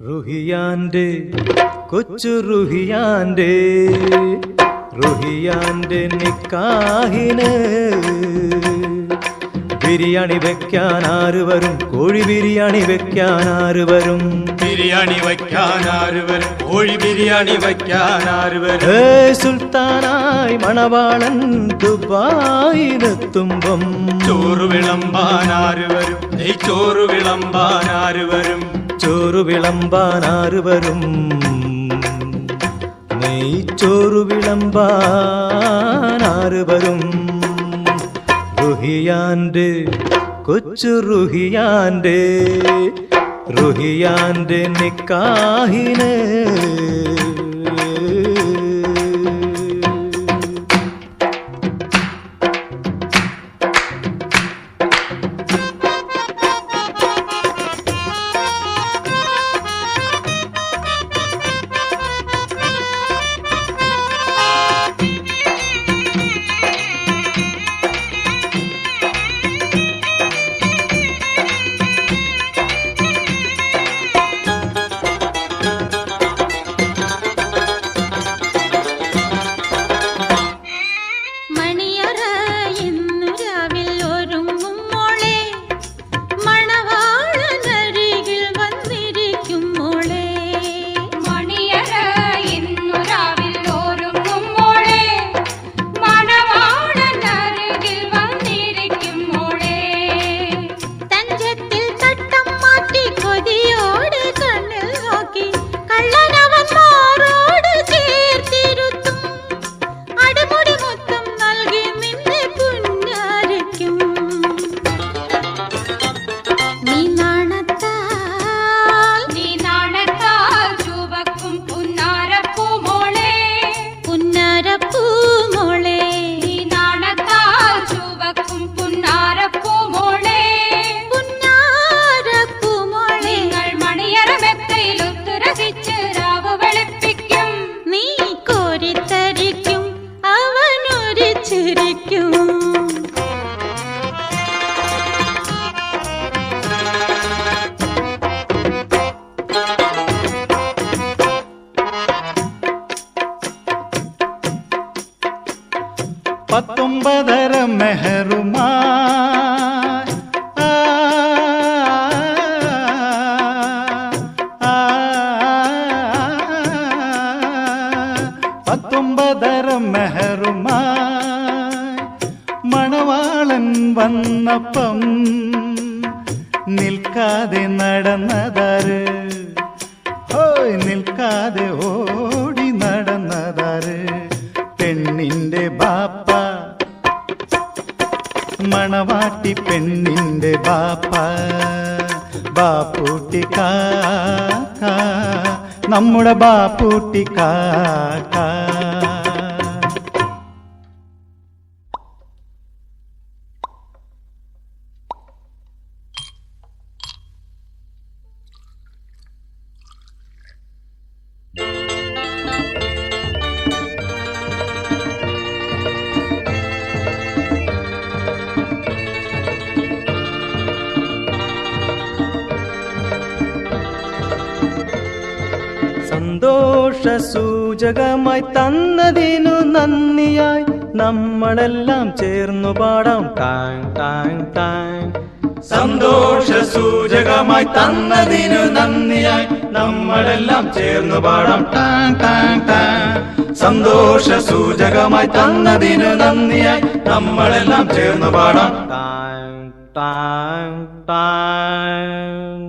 റുഹിയാന്റെ കൊച്ചു റുഹിയാന്റെ നിക്കാഹിന് ബിരിയാണി വെക്കാൻ ആര് വരും? കോഴി ബിരിയാണി വെക്കാൻ ആര് വരും? ബിരിയാണി വെക്കാൻ ആര് വരും? കോഴി ബിരിയാണി വെക്കാൻ ആര് വരും? സുൽത്താനായി മണവാളൻ ദുബായിലെത്തുമ്പം ചോറ് വിളമ്പാൻ ആര് വരും? ചോറ് വിളമ്പാൻ ആര് വരും? ചോറ് വിളമ്പാൻ ആര് വരും? നെയ്ച്ചോറ് വിളമ്പാൻ ആര് വരും? റുഹിയാന്റെ കൊച്ചു റുഹിയാന്റെ നിക്കാഹിന് പത്തൊമ്പതര മെഹറുമായി പത്തൊമ്പതര മെഹറുമായി മണവാളൻ വന്നപ്പം നിൽക്കാതെ നടന്നതാര്? ഹോയ് നിൽക്കാതെ ഓടി നടന്നതാര്? പെണ്ണിന്റെ ബാപ്പ, മണവാട്ടി പെണ്ണിന്റെ ബാപ്പ, ബാപ്പൂട്ടി കാക്ക, നമ്മുടെ ബാപ്പൂട്ടി കാക്ക. സന്തോഷ സൂചകമായി തന്നതിനു നന്ദിയായി നമ്മളെല്ലാം ചേർന്നു പാടാം ടാങ് ടാങ് ടാങ്. സന്തോഷ സൂചകമായി തന്നതിനു നന്ദിയായി നമ്മളെല്ലാം ചേർന്നു പാടാം ടാങ് ടാങ് ടാങ്. സന്തോഷ സൂചകമായി തന്നതിനു നന്ദിയായി നമ്മളെല്ലാം ചേർന്നു പാടാം ടാങ് ടാങ് ടാങ്.